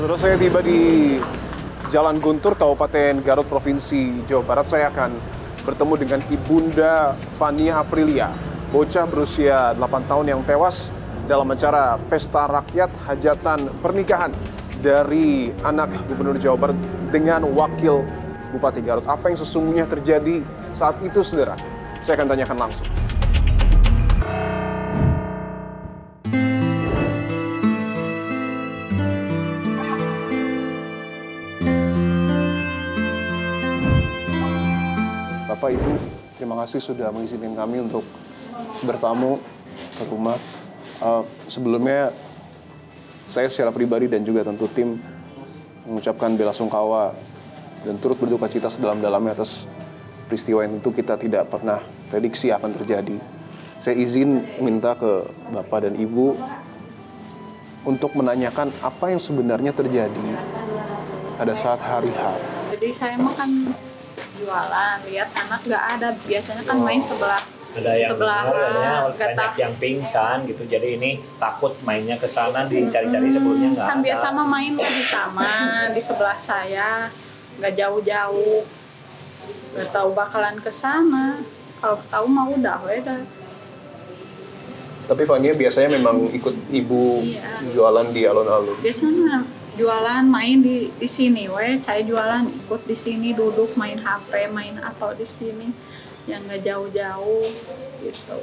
Saudara, saya tiba di Jalan Guntur, Kabupaten Garut, Provinsi Jawa Barat. Saya akan bertemu dengan Ibunda Fania Aprilia, bocah berusia 8 tahun yang tewas dalam acara pesta rakyat hajatan pernikahan dari anak Gubernur Jawa Barat dengan wakil Bupati Garut. Apa yang sesungguhnya terjadi saat itu, saudara? Saya akan tanyakan langsung. Bapak, Ibu, terima kasih sudah mengizinkan kami untuk bertamu ke rumah. Sebelumnya, saya secara pribadi dan juga tentu tim mengucapkan bela sungkawa dan turut berduka cita sedalam-dalamnya atas peristiwa yang tentu kita tidak pernah prediksi akan terjadi. Saya izin minta ke Bapak dan Ibu untuk menanyakan apa yang sebenarnya terjadi pada saat hari H. Jadi saya makan jualan, lihat anak nggak ada, biasanya kan main sebelah banyak yang pingsan gitu, jadi ini takut mainnya ke sana, dicari-cari sebelumnya nggak kan ada. Biasa mah main di taman di sebelah saya, nggak jauh-jauh, nggak tahu bakalan ke sana. Kalau tahu mah udah. Tapi Fania biasanya memang ikut ibu jualan di alun-alun. Biasanya jualan main di sini, saya jualan ikut di sini, duduk main HP, main apa di sini, yang nggak jauh-jauh gitu.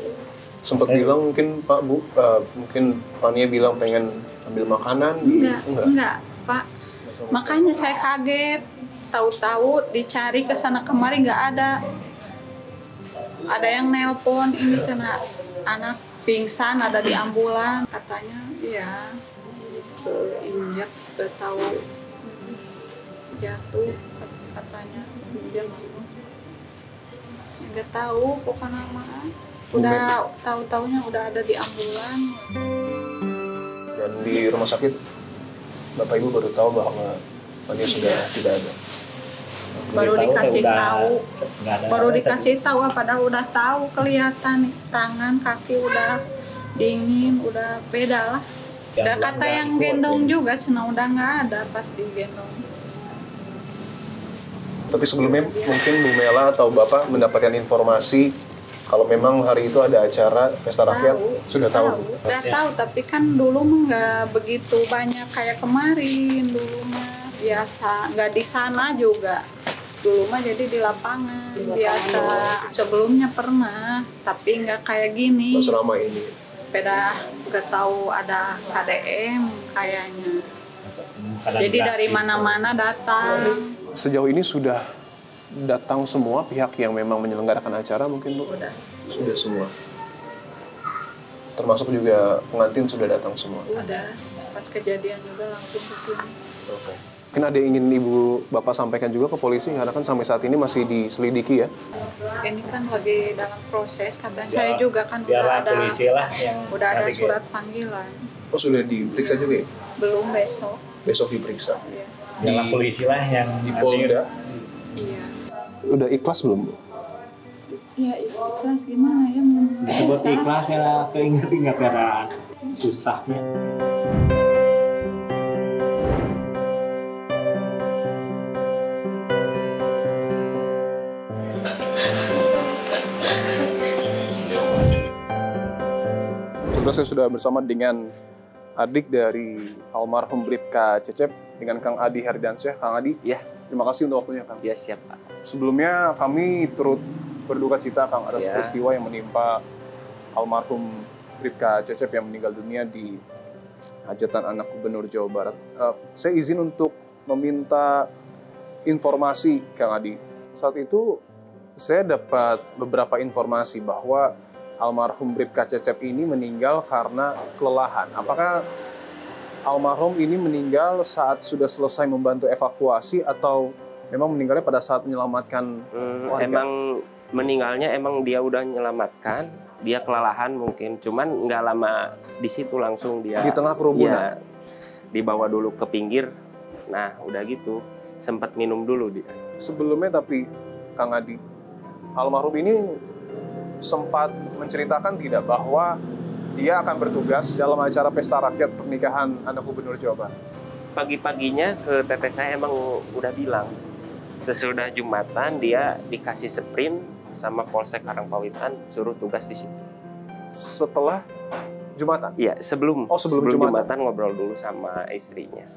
Sempat bilang mungkin Pak Bu, mungkin Fania bilang pengen ambil makanan. Enggak Pak. Makanya saya kaget, tahu-tahu dicari ke sana kemari nggak ada. Ada yang nelpon ini karena anak pingsan ada di ambulan, katanya iya keinjak, tahu jatuh katanya injak. Nggak tahu pokoknya mah. Udah tahu-taunya udah ada di ambulan. Dan di rumah sakit Bapak Ibu baru tahu bahwa Fania sudah tidak ada. Baru dikasih tahu. Baru dikasih tahu, padahal udah tahu, kelihatan tangan kaki udah dingin, udah beda lah. Udah kata yang gendong juga, cina udah nggak ada pas digendong. Tapi sebelumnya mungkin Bu Mela atau Bapak mendapatkan informasi kalau memang hari itu ada acara pesta rakyat, sudah tahu? Udah tahu, tapi kan dulu mah nggak begitu banyak kayak kemarin. Dulu mah biasa, nggak di sana juga. Dulu mah jadi di lapangan, biasa. Sebelumnya pernah, tapi nggak kayak gini. Pas selama ini? Beda, nggak tahu ada KDM kayaknya. Jadi dari mana-mana datang. Sejauh ini sudah datang semua pihak yang memang menyelenggarakan acara mungkin, Bu? Sudah semua. Termasuk juga pengantin sudah datang semua? Udah, pas kejadian juga langsung ke sini. Oke. Mungkin ada yang ingin Ibu Bapak sampaikan juga ke polisi, karena kan sampai saat ini masih diselidiki ya? Ini kan lagi dalam proses, katanya saya juga kan udah ada surat panggilan. Oh, sudah diperiksa juga ya? Belum, besok. Besok diperiksa? Iya. Biarlah polisi lah yang di Polda? Iya. Udah ikhlas belum, Bu? Ya ikhlas gimana ya? Disebut ikhlas ya keinget-inget karena susahnya. Saya sudah bersama dengan adik dari almarhum Bribka Cecep, dengan Kang Adi Herdiansyah. Kang Adi, ya, terima kasih untuk waktunya, Kang. Ya, siap, Pak. Sebelumnya kami turut berduka cita, Kang, atas peristiwa yang menimpa almarhum Bribka Cecep yang meninggal dunia di hajatan anak Gubernur Jawa Barat. Saya izin untuk meminta informasi, Kang Adi. Saat itu saya dapat beberapa informasi bahwa almarhum Bribka Cecep ini meninggal karena kelelahan. Apakah almarhum ini meninggal saat sudah selesai membantu evakuasi atau memang meninggalnya pada saat menyelamatkan warga? Emang meninggalnya emang dia udah menyelamatkan, dia kelelahan mungkin, cuman nggak lama di situ langsung dia di tengah kerumunan. Ya, dibawa dulu ke pinggir. Nah, udah gitu sempat minum dulu dia. Sebelumnya tapi Kang Adi, almarhum ini sempat menceritakan tidak bahwa dia akan bertugas dalam acara pesta rakyat pernikahan anak Gubernur Jawa Barat? pagi-paginya ke teteh saya emang udah bilang sesudah Jumatan dia dikasih sprint sama Polsek Karangpawitan suruh tugas di situ. Setelah Jumatan? Iya, sebelum sebelum Jumatan ngobrol dulu sama istrinya.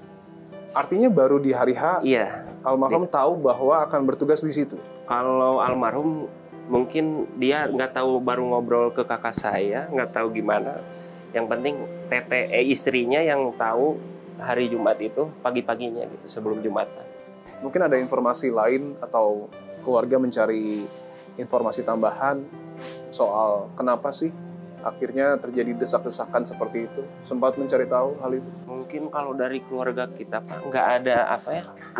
Artinya baru di hari H Iya. almarhum tahu bahwa akan bertugas di situ? Kalau almarhum mungkin dia nggak tahu, baru ngobrol ke kakak saya, nggak tahu gimana. Yang penting istrinya yang tahu hari Jumat itu pagi-paginya gitu sebelum Jumatan. Mungkin ada informasi lain atau keluarga mencari informasi tambahan soal kenapa sih akhirnya terjadi desak-desakan seperti itu? Sempat mencari tahu hal itu? Mungkin kalau dari keluarga kita Pak nggak ada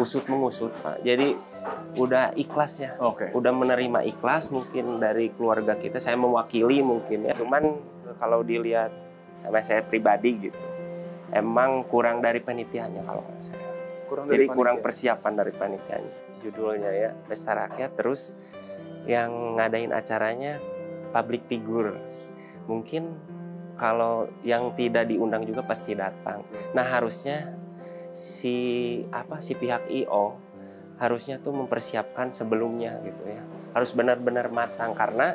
usut-mengusut Pak. Jadi udah ikhlas ya. Udah menerima ikhlas mungkin dari keluarga kita. Saya mewakili mungkin ya. Cuman kalau dilihat sama saya pribadi gitu, emang kurang dari panitianya kalau nggak saya. Kurang persiapan dari panitianya. Judulnya ya Pesta Rakyat, terus yang ngadain acaranya public figure. Mungkin kalau yang tidak diundang juga pasti datang. Nah harusnya si pihak IO harusnya tuh mempersiapkan sebelumnya gitu ya. Harus benar-benar matang karena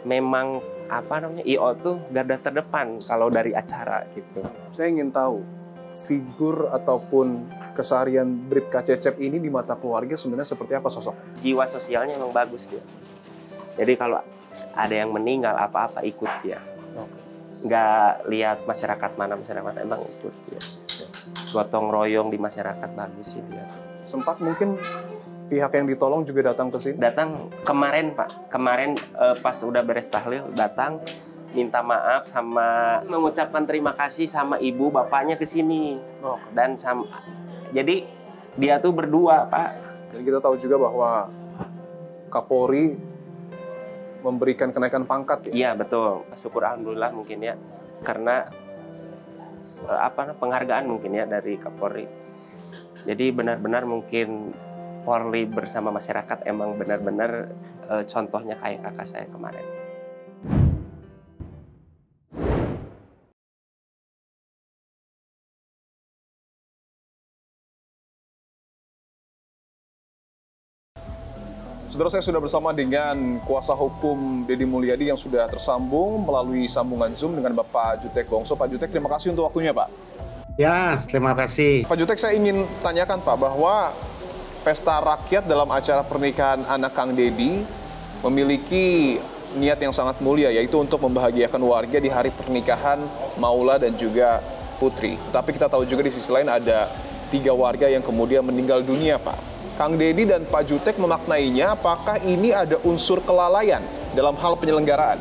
memang IO tuh garda terdepan kalau dari acara gitu. Saya ingin tahu figur ataupun keseharian Bribka Cecep ini di mata keluarga sebenarnya seperti apa sosok? Jiwa sosialnya memang bagus dia. Jadi kalau ada yang meninggal apa-apa ikut dia. Nggak lihat masyarakat mana emang ikut dia. Gotong royong di masyarakat bagus sih dia. Sempat mungkin pihak yang ditolong juga datang ke sini? Datang kemarin Pak. Kemarin pas udah beres tahlil datang minta maaf sama mengucapkan terima kasih sama ibu bapaknya ke sini. Dan jadi dia tuh berdua Pak. Dan kita tahu juga bahwa Kapolri memberikan kenaikan pangkat ya? Iya betul, syukur alhamdulillah mungkin ya, karena penghargaan mungkin ya dari Kapolri. Jadi benar-benar mungkin Polri bersama masyarakat emang benar-benar contohnya kayak kakak saya kemarin. Saudara, saya sudah bersama dengan kuasa hukum Deddy Mulyadi yang sudah tersambung melalui sambungan Zoom dengan Bapak Jutek Wongso. Pak Jutek, terima kasih untuk waktunya, Pak. Ya, terima kasih. Pak Jutek, saya ingin tanyakan, Pak, bahwa pesta rakyat dalam acara pernikahan anak Kang Deddy memiliki niat yang sangat mulia, yaitu untuk membahagiakan warga di hari pernikahan Maula dan juga Putri. Tetapi kita tahu juga di sisi lain ada 3 warga yang kemudian meninggal dunia, Pak. Kang Deddy dan Pak Jutek memaknainya, apakah ini ada unsur kelalaian dalam hal penyelenggaraan?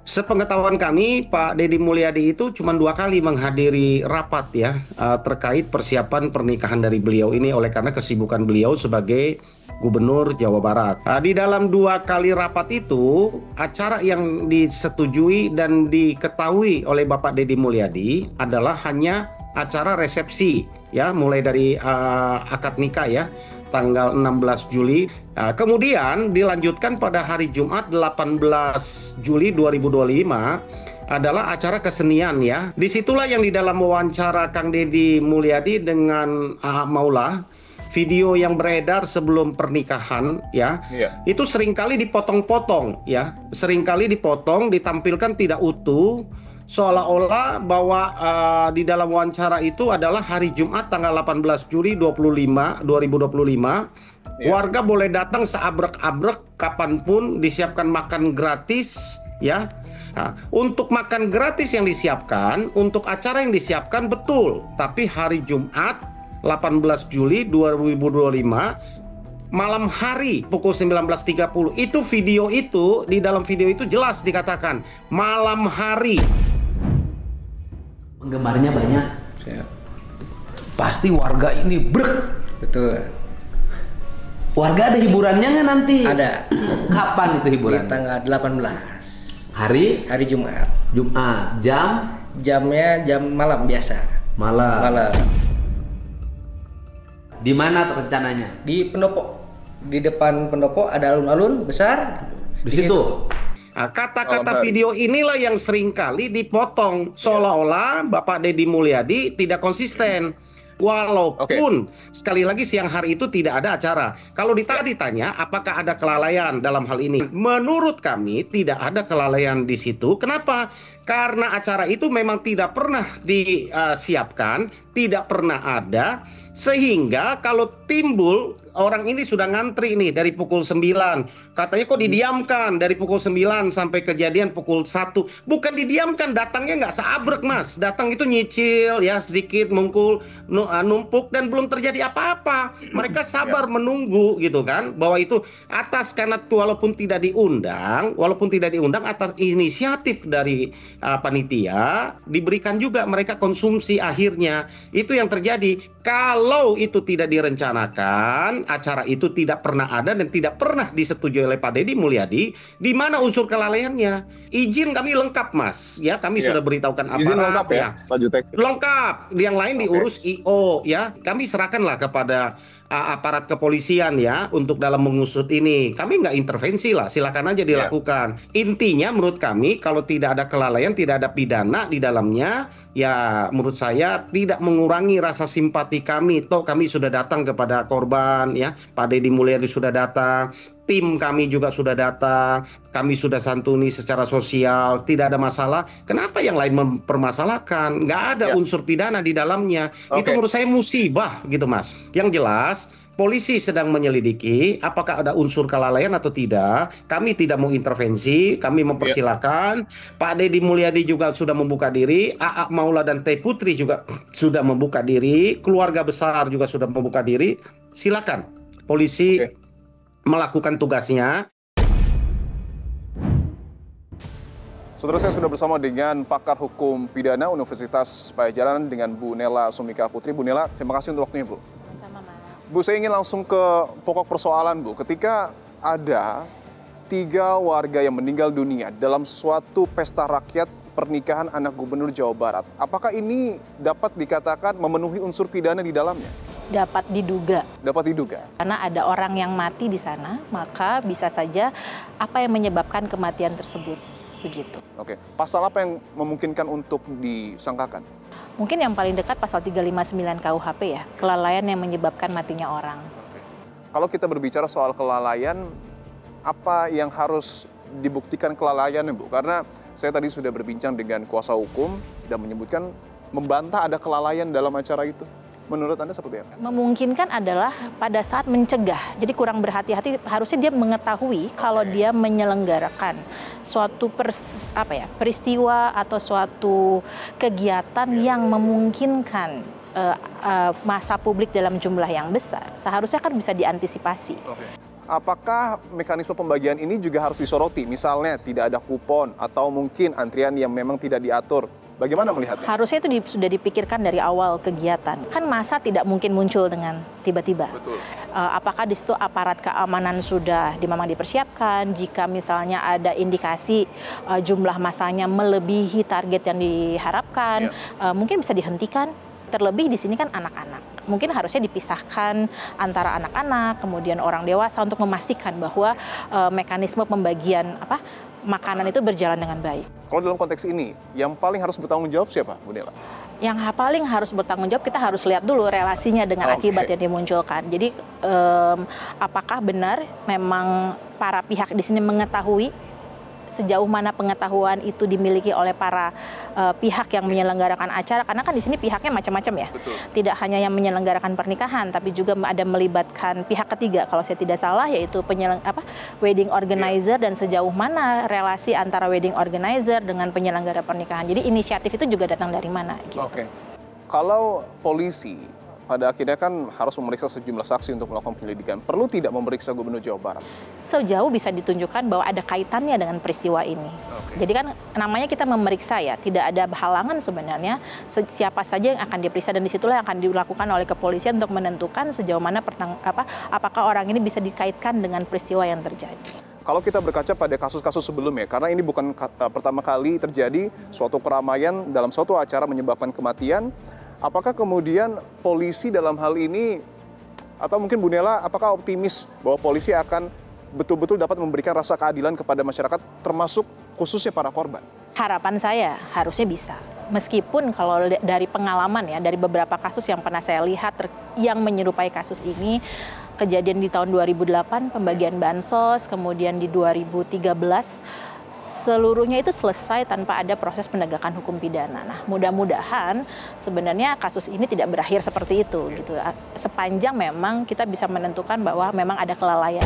Sepengetahuan kami, Pak Deddy Mulyadi itu cuma 2 kali menghadiri rapat ya terkait persiapan pernikahan dari beliau ini oleh karena kesibukan beliau sebagai Gubernur Jawa Barat. Di dalam 2 kali rapat itu, acara yang disetujui dan diketahui oleh Bapak Deddy Mulyadi adalah hanya acara resepsi ya, mulai dari akad nikah ya, tanggal 16 Juli. Kemudian dilanjutkan pada hari Jumat 18 Juli 2025 adalah acara kesenian ya. Disitulah yang di dalam wawancara Kang Deddy Mulyadi dengan Maula, video yang beredar sebelum pernikahan ya, itu seringkali dipotong-potong ya. Seringkali dipotong, ditampilkan tidak utuh, seolah-olah bahwa di dalam wawancara itu adalah hari Jumat tanggal 18 Juli 2025. Warga boleh datang seabrek-abrek kapanpun, disiapkan makan gratis ya. Nah, untuk makan gratis yang disiapkan, untuk acara yang disiapkan betul, tapi hari Jumat 18 Juli 2025 malam hari pukul 19.30 itu video itu, di dalam video itu jelas dikatakan malam hari. Penggemarnya banyak. Pasti warga ini brek. Betul. Warga ada hiburannya nggak nanti? Ada. Kapan itu hiburan? Di tanggal 18. Hari Jumat. Jumat. Jamnya jam malam biasa. Malam. Di mana rencananya? Di pendopo. Di depan pendopo ada alun-alun besar. Di situ. Kata-kata video inilah yang seringkali dipotong seolah-olah Bapak Deddy Mulyadi tidak konsisten. Walaupun sekali lagi siang hari itu tidak ada acara. Kalau ditanya apakah ada kelalaian dalam hal ini? Menurut kami tidak ada kelalaian di situ. Kenapa? Karena acara itu memang tidak pernah disiapkan, tidak pernah ada, sehingga kalau timbul orang ini sudah ngantri nih dari pukul 9. Katanya kok didiamkan dari pukul 9 sampai kejadian pukul 1. Bukan didiamkan, datangnya nggak seabrek, Mas. Datang itu nyicil ya, sedikit mungkul, numpuk, dan belum terjadi apa-apa. Mereka sabar menunggu gitu kan, bahwa itu atas karena walaupun tidak diundang atas inisiatif dari panitia, diberikan juga mereka konsumsi akhirnya. Itu yang terjadi. Kalau itu tidak direncanakan, acara itu tidak pernah ada dan tidak pernah disetujui oleh Pak Deddy Mulyadi, di mana unsur kelalaiannya? Izin kami lengkap, Mas. Ya, kami sudah beritahukan izin aparat lengkap ya, Pak Jutek. Lengkap. Yang lain diurus IO ya. Kami serahkanlah kepada aparat kepolisian ya untuk dalam mengusut ini. Kami nggak intervensi lah, silakan aja dilakukan. Intinya menurut kami kalau tidak ada kelalaian, tidak ada pidana di dalamnya, ya menurut saya tidak mengurangi rasa simpati kami. Toh kami sudah datang kepada korban ya, Pak Deddy Mulyadi sudah datang, tim kami juga sudah datang, kami sudah santuni secara sosial, tidak ada masalah. Kenapa yang lain mempermasalahkan? Nggak ada unsur pidana di dalamnya. Itu menurut saya musibah gitu, Mas. Yang jelas polisi sedang menyelidiki apakah ada unsur kelalaian atau tidak. Kami tidak mau intervensi, kami mempersilahkan. Pak Deddy Mulyadi juga sudah membuka diri, AA Maula dan Teh Putri juga sudah membuka diri, keluarga besar juga sudah membuka diri. Silakan polisi melakukan tugasnya. Saudara, saya sudah bersama dengan pakar hukum pidana Universitas Padjadjaran dengan Bu Nela Sumika Putri. Bu Nela, terima kasih untuk waktunya, Bu. Sama, Mas. Bu, saya ingin langsung ke pokok persoalan, Bu. Ketika ada 3 warga yang meninggal dunia dalam suatu pesta rakyat pernikahan anak Gubernur Jawa Barat, apakah ini dapat dikatakan memenuhi unsur pidana di dalamnya? Dapat diduga. Dapat diduga. Karena ada orang yang mati di sana, maka bisa saja apa yang menyebabkan kematian tersebut. Begitu. Oke. Pasal apa yang memungkinkan untuk disangkakan? Mungkin yang paling dekat pasal 359 KUHP ya, kelalaian yang menyebabkan matinya orang. Kalau kita berbicara soal kelalaian, apa yang harus dibuktikan kelalaiannya, Bu? Karena saya tadi sudah berbincang dengan kuasa hukum dan menyebutkan membantah ada kelalaian dalam acara itu. Menurut Anda seperti apa? Memungkinkan adalah pada saat mencegah. Jadi kurang berhati-hati, harusnya dia mengetahui kalau dia menyelenggarakan suatu peristiwa atau suatu kegiatan yang memungkinkan massa publik dalam jumlah yang besar. Seharusnya kan bisa diantisipasi. Apakah mekanisme pembagian ini juga harus disoroti? Misalnya tidak ada kupon atau mungkin antrian yang memang tidak diatur. Bagaimana melihatnya? Harusnya itu sudah dipikirkan dari awal kegiatan. Kan massa tidak mungkin muncul dengan tiba-tiba. Betul. Apakah di situ aparat keamanan sudah memang dipersiapkan? Jika misalnya ada indikasi jumlah massanya melebihi target yang diharapkan, mungkin bisa dihentikan. Terlebih di sini kan anak-anak. Mungkin harusnya dipisahkan antara anak-anak, kemudian orang dewasa untuk memastikan bahwa mekanisme pembagian makanan itu berjalan dengan baik. Kalau dalam konteks ini, yang paling harus bertanggung jawab siapa, Bu Nela? Yang paling harus bertanggung jawab, kita harus lihat dulu relasinya dengan akibat yang dimunculkan. Jadi apakah benar memang para pihak di sini mengetahui sejauh mana pengetahuan itu dimiliki oleh para pihak yang menyelenggarakan acara, karena kan di sini pihaknya macam-macam ya. Betul. Tidak hanya yang menyelenggarakan pernikahan, tapi juga ada melibatkan pihak ketiga kalau saya tidak salah, yaitu wedding organizer, dan sejauh mana relasi antara wedding organizer dengan penyelenggara pernikahan. Jadi inisiatif itu juga datang dari mana gitu. Oke. Kalau polisi pada akhirnya kan harus memeriksa sejumlah saksi untuk melakukan penyelidikan, perlu tidak memeriksa Gubernur Jawa Barat? Sejauh bisa ditunjukkan bahwa ada kaitannya dengan peristiwa ini. Jadi kan namanya kita memeriksa ya, tidak ada halangan sebenarnya siapa saja yang akan diperiksa, dan disitulah yang akan dilakukan oleh kepolisian untuk menentukan sejauh mana apakah orang ini bisa dikaitkan dengan peristiwa yang terjadi. Kalau kita berkaca pada kasus-kasus sebelumnya, karena ini bukan pertama kali terjadi suatu keramaian dalam suatu acara menyebabkan kematian, apakah kemudian polisi dalam hal ini, atau mungkin Bu Nela, apakah optimis bahwa polisi akan betul-betul dapat memberikan rasa keadilan kepada masyarakat, termasuk khususnya para korban? Harapan saya harusnya bisa. Meskipun kalau dari pengalaman ya, dari beberapa kasus yang pernah saya lihat yang menyerupai kasus ini, kejadian di tahun 2008 pembagian bansos, kemudian di 2013 seluruhnya itu selesai tanpa ada proses penegakan hukum pidana. Nah, mudah-mudahan sebenarnya kasus ini tidak berakhir seperti itu gitu. Sepanjang memang kita bisa menentukan bahwa memang ada kelalaian.